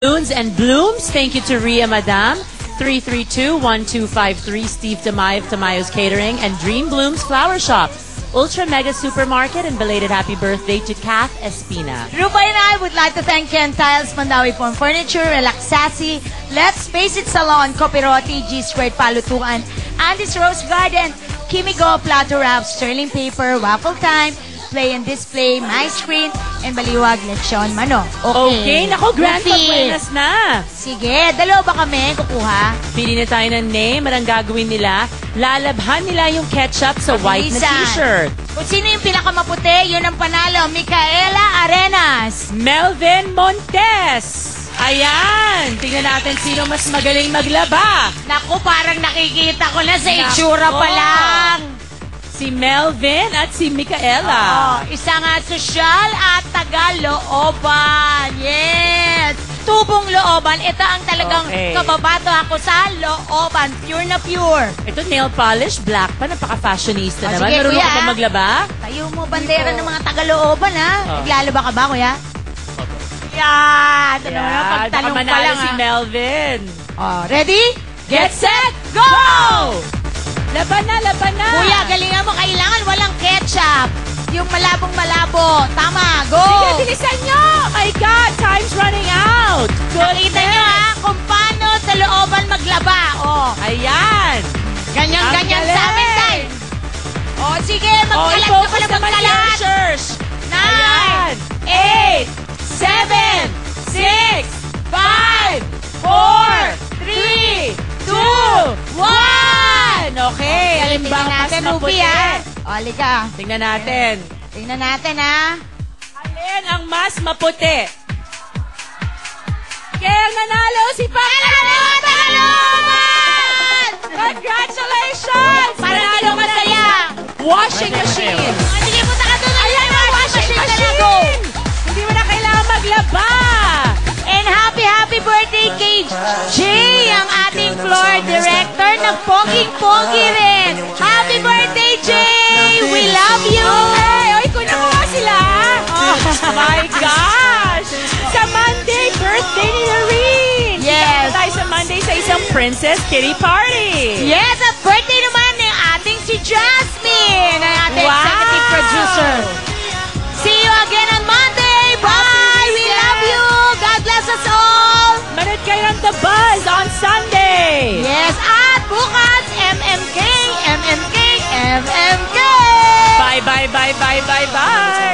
Balloons and blooms. Thank you to Ria Madam. 332-1253, Steve Tamay of Tamayo's Catering, and Dream Blooms Flower Shop. Ultra Mega Supermarket, and belated happy birthday to Kath Espina. Rupay and I would like to thank Ken Tiles, Mandawi Form Furniture, Relaxasi, Let's Face It Salon, Copiroti, G Squared Palutuan, Andy's Rose Garden, Kimigo, Plato Wrap, Sterling Paper, Waffle Time, Play and Display, My Screen, and Baliwag Lechon Mano. Okay, nako, grand pagbuenas na. Sige, dalawa ba kami kukuha? Pili na tayo ng name, anong gagawin nila? Lalabhan nila yung ketchup sa white na t-shirt. Kung sino yung pinakamaputi, yun ang panalo. Micaela Arenas. Melvin Montes. Ayan, tingnan natin sino mas magaling maglaba. Naku, parang nakikita ko na sa itsura pa lang. Si Melvin at si Micaela. Isa nga sosyal at taga-looban. Yes! Tubong looban. Ito ang talagang kababato ako sa looban. Pure na pure. Ito nail polish, black pa. Napaka-fashionista naman. Sige, Marunong kuya, ka ba maglaba? Tayo mo bandera ng mga taga-looban, ha? Naglalaba ka ba, kuya? Yan! Ito naman ang pagtanong pa lang, si Melvin. Ready? Get set, go! Laban na, laban na! Kuya, galingan mo. Kailangan walang ketchup. Yung malabong-malabo. Tama, go! Sige, bilisan nyo! My God, time's running out! Nakita nyo, ha? Kung paano sa looban maglaba. Ayan! Ganyan-ganyan sa amin, tay. Sige, magkalat na pala magkalat. 9, 8, 7, 6, 5, 4, 3, 2, 1! Okay, alin ba ang mas maputi? Halika. Tingnan natin. Tingnan natin, ha? Alin ang mas maputi? Kaya nanalo si Pangalaman! Congratulations! Panalo masaya! Washing machine! Sige, punta ka doon! Ayan ang washing machine! Hindi mo na kailangan maglaba! And happy birthday kay Jay, ang ating floor director na poging-pogi rin. Happy birthday, Jay! We love you! Oy, kunin mo sila! Oh my gosh! Sa Monday, birthday ni Noreen! Yes! Tayo sa Monday sa isang Princess Kitty Party! Yes! At birthday naman ng ating si Jasmine, ang ating executive producer. See you again on Monday! Bye! We love you! God bless us all! Manood kayo ng The Buzz on Sunday! Yes! At bukas, MMK! MMK! MMK! Bye, bye, bye, bye, bye, bye!